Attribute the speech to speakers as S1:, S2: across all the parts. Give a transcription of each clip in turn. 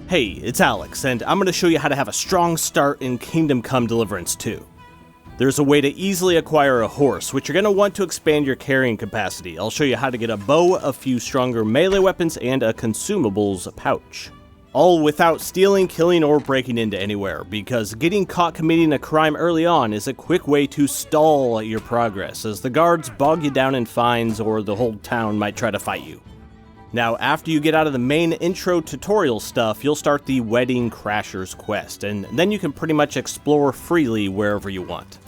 S1: Hey, it's Alex, and I'm going to show you how to have a strong start in Kingdom Come Deliverance 2. There's a way to easily acquire a horse, which you're going to want to expand your carrying capacity. I'll show you how to get a bow, a few stronger melee weapons, and a consumables pouch. All without stealing, killing, or breaking into anywhere, because getting caught committing a crime early on is a quick way to stall your progress, as the guards bog you down in fines or the whole town might try to fight you. Now, after you get out of the main intro tutorial stuff, you'll start the Wedding Crashers quest, and then you can pretty much explore freely wherever you want.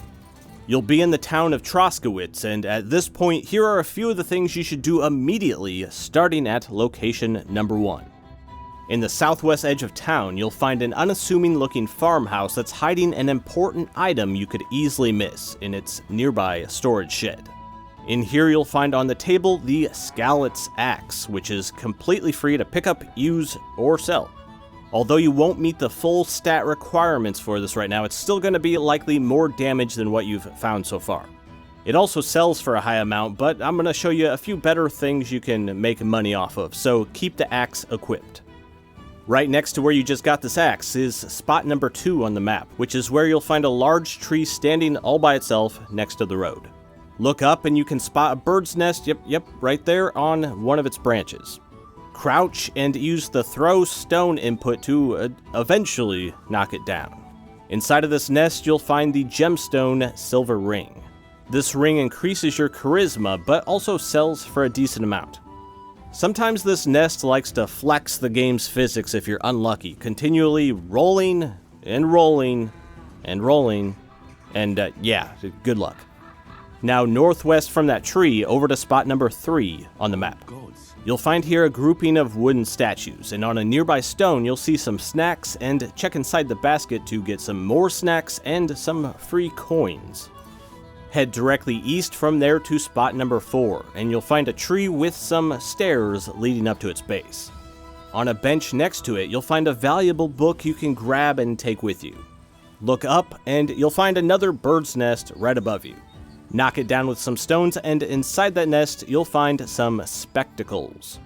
S1: You'll be in the town of Troskowitz, and at this point, here are a few of the things you should do immediately, starting at location number 1. In the southwest edge of town, you'll find an unassuming looking farmhouse that's hiding an important item you could easily miss in its nearby storage shed. In here you'll find on the table the Skalit's Axe, which is completely free to pick up, use, or sell. Although you won't meet the full stat requirements for this right now, it's still going to be likely more damage than what you've found so far. It also sells for a high amount, but I'm going to show you a few better things you can make money off of, so keep the axe equipped. Right next to where you just got this axe is spot number 2 on the map, which is where you'll find a large tree standing all by itself next to the road. Look up and you can spot a bird's nest, yep, right there on one of its branches. Crouch and use the throw stone input to eventually knock it down. Inside of this nest you'll find the gemstone silver ring. This ring increases your charisma, but also sells for a decent amount. Sometimes this nest likes to flex the game's physics if you're unlucky, continually rolling and rolling and rolling, and yeah, good luck. Now northwest from that tree, over to spot number 3 on the map. You'll find here a grouping of wooden statues, and on a nearby stone you'll see some snacks, and check inside the basket to get some more snacks and some free coins. Head directly east from there to spot number 4, and you'll find a tree with some stairs leading up to its base. On a bench next to it, you'll find a valuable book you can grab and take with you. Look up, and you'll find another bird's nest right above you. Knock it down with some stones, and inside that nest, you'll find some spectacles.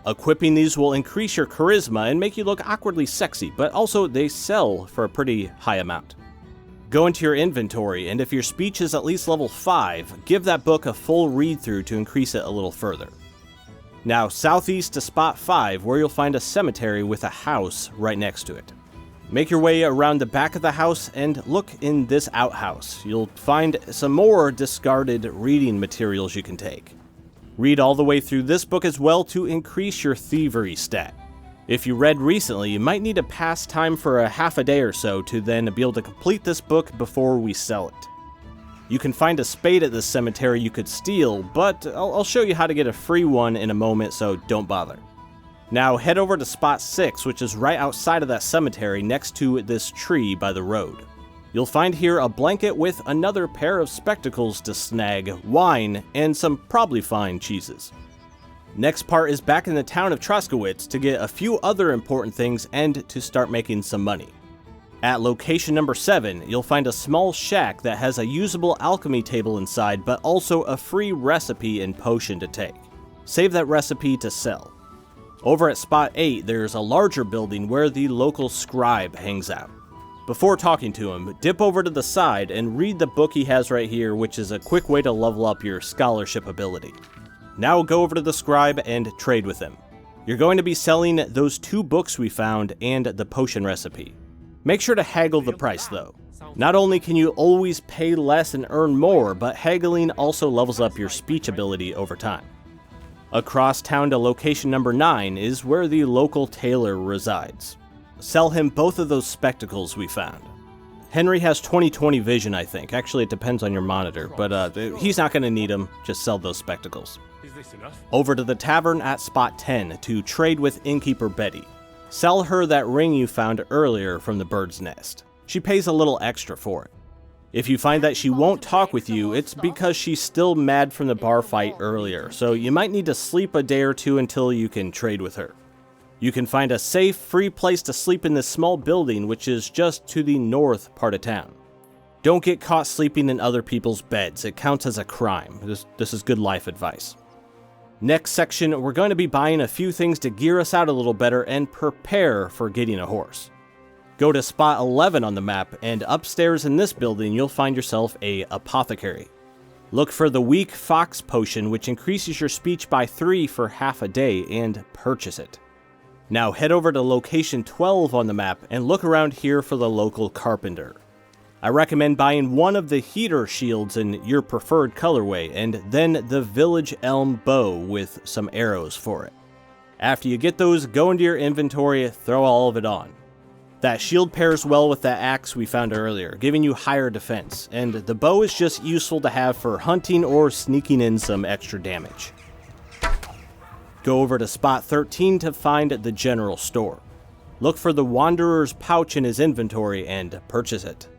S1: Equipping these will increase your charisma and make you look awkwardly sexy, but also they sell for a pretty high amount. Go into your inventory, and if your speech is at least level 5, give that book a full read-through to increase it a little further. Now, southeast to spot 5, where you'll find a cemetery with a house right next to it. Make your way around the back of the house and look in this outhouse. You'll find some more discarded reading materials you can take. Read all the way through this book as well to increase your thievery stat. If you read recently, you might need to pass time for a half a day or so to then be able to complete this book before we sell it. You can find a spade at this cemetery you could steal, but I'll show you how to get a free one in a moment, so don't bother. Now head over to spot 6, which is right outside of that cemetery next to this tree by the road. You'll find here a blanket with another pair of spectacles to snag, wine, and some probably fine cheeses. Next part is back in the town of Troskowitz to get a few other important things and to start making some money. At location number 7, you'll find a small shack that has a usable alchemy table inside, but also a free recipe and potion to take. Save that recipe to sell. Over at spot 8, there's a larger building where the local scribe hangs out. Before talking to him, dip over to the side and read the book he has right here, which is a quick way to level up your scholarship ability. Now go over to the scribe and trade with him. You're going to be selling those 2 books we found and the potion recipe. Make sure to haggle the price though. Not only can you always pay less and earn more, but haggling also levels up your speech ability over time. Across town to location number 9 is where the local tailor resides. Sell him both of those spectacles we found. Henry has 20/20 vision, I think. Actually, it depends on your monitor, but he's not going to need them. Just sell those spectacles.
S2: Is this enough?
S1: Over to the tavern at spot 10 to trade with innkeeper Betty. Sell her that ring you found earlier from the bird's nest. She pays a little extra for it. If you find that she won't talk with you, it's because she's still mad from the bar fight earlier, so you might need to sleep a day or 2 until you can trade with her. You can find a safe, free place to sleep in this small building, which is just to the north part of town. Don't get caught sleeping in other people's beds. It counts as a crime. This is good life advice. Next section, we're going to be buying a few things to gear us out a little better and prepare for getting a horse. Go to spot 11 on the map, and upstairs in this building you'll find yourself a apothecary. Look for the weak fox potion, which increases your speech by 3 for half a day, and purchase it. Now head over to location 12 on the map and look around here for the local carpenter. I recommend buying one of the heater shields in your preferred colorway, and then the village elm bow with some arrows for it. After you get those, go into your inventory, throw all of it on. That shield pairs well with that axe we found earlier, giving you higher defense, and the bow is just useful to have for hunting or sneaking in some extra damage. Go over to spot 13 to find the general store. Look for the wanderer's pouch in his inventory and purchase it.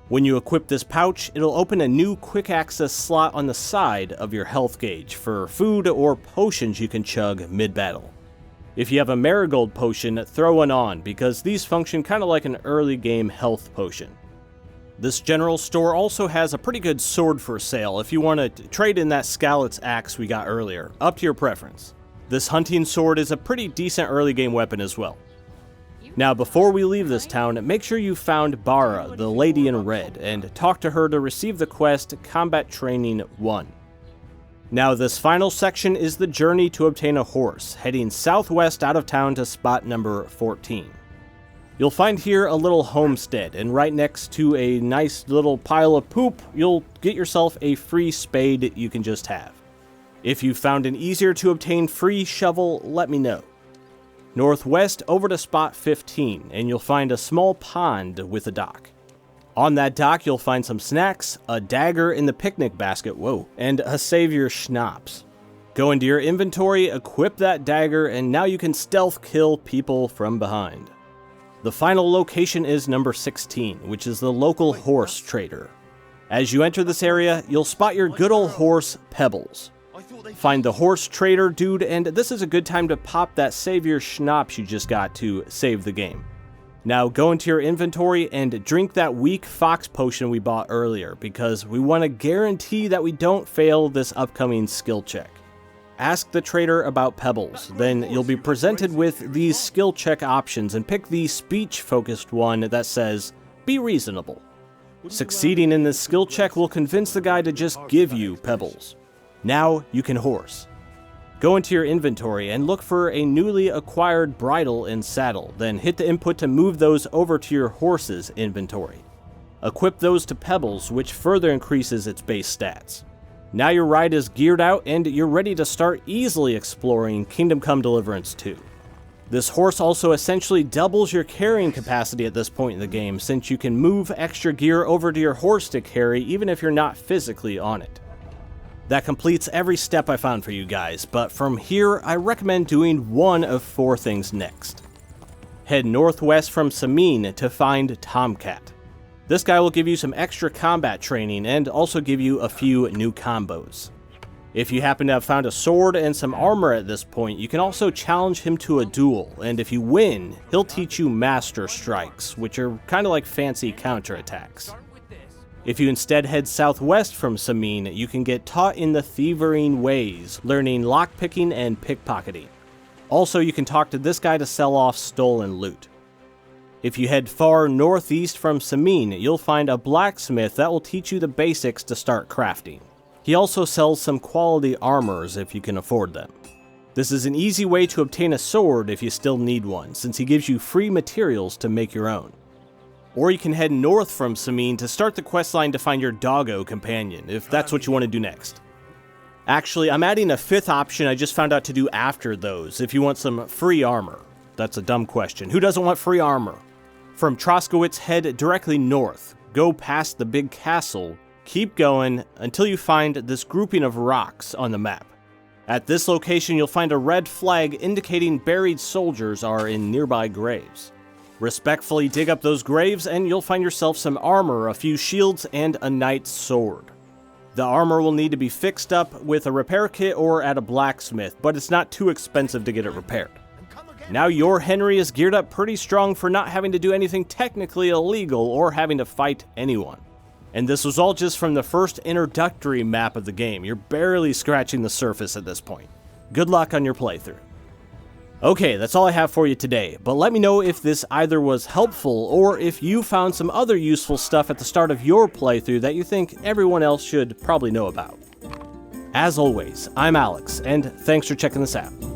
S1: When you equip this pouch, it'll open a new quick access slot on the side of your health gauge for food or potions you can chug mid-battle. If you have a marigold potion, throw one on, because these function kind of like an early game health potion. This general store also has a pretty good sword for sale if you want to trade in that Scallet's axe we got earlier, up to your preference. This hunting sword is a pretty decent early game weapon as well. Now, before we leave this town, make sure you found Bara, the lady in red, and talk to her to receive the quest Combat Training 1. Now, this final section is the journey to obtain a horse, heading southwest out of town to spot number 14. You'll find here a little homestead, and right next to a nice little pile of poop, you'll get yourself a free spade you can just have. If you found an easier to obtain free shovel, let me know. Northwest over to spot 15, and you'll find a small pond with a dock. On that dock, you'll find some snacks, a dagger in the picnic basket, and a savior schnapps. Go into your inventory, equip that dagger, and now you can stealth kill people from behind. The final location is number 16, which is the local horse trader. As you enter this area, you'll spot your good old horse, Pebbles. Find the horse trader dude, and this is a good time to pop that savior schnapps you just got to save the game. Now go into your inventory and drink that weak fox potion we bought earlier, because we want to guarantee that we don't fail this upcoming skill check. Ask the trader about Pebbles, then you'll be presented with these skill check options and pick the speech focused one that says, "Be reasonable." Succeeding in this skill check will convince the guy to just give you Pebbles. Now you can horse. Go into your inventory and look for a newly acquired bridle and saddle, then hit the input to move those over to your horse's inventory. Equip those to Pebbles, which further increases its base stats. Now your ride is geared out and you're ready to start easily exploring Kingdom Come Deliverance 2. This horse also essentially doubles your carrying capacity at this point in the game, since you can move extra gear over to your horse to carry even if you're not physically on it. That completes every step I found for you guys, but from here I recommend doing one of 4 things next. Head northwest from Samin to find Tomcat. This guy will give you some extra combat training and also give you a few new combos. If you happen to have found a sword and some armor at this point, you can also challenge him to a duel, and if you win, he'll teach you master strikes, which are kind of like fancy counterattacks. If you instead head southwest from Samin, you can get taught in the Thievery ways, learning lockpicking and pickpocketing. Also, you can talk to this guy to sell off stolen loot. If you head far northeast from Samin, you'll find a blacksmith that will teach you the basics to start crafting. He also sells some quality armors if you can afford them. This is an easy way to obtain a sword if you still need one, since he gives you free materials to make your own. Or you can head north from Samin to start the questline to find your doggo companion, if that's what you want to do next. Actually, I'm adding a 5th option I just found out to do after those, if you want some free armor. That's a dumb question. Who doesn't want free armor? From Troskowitz, head directly north, go past the big castle, keep going until you find this grouping of rocks on the map. At this location, you'll find a red flag indicating buried soldiers are in nearby graves. Respectfully dig up those graves and you'll find yourself some armor, a few shields, and a knight's sword. The armor will need to be fixed up with a repair kit or at a blacksmith, but it's not too expensive to get it repaired. Now your Henry is geared up pretty strong for not having to do anything technically illegal or having to fight anyone. And this was all just from the first introductory map of the game. You're barely scratching the surface at this point. Good luck on your playthrough. Okay, that's all I have for you today, but let me know if this either was helpful or if you found some other useful stuff at the start of your playthrough that you think everyone else should probably know about. As always, I'm Alex, and thanks for checking this out.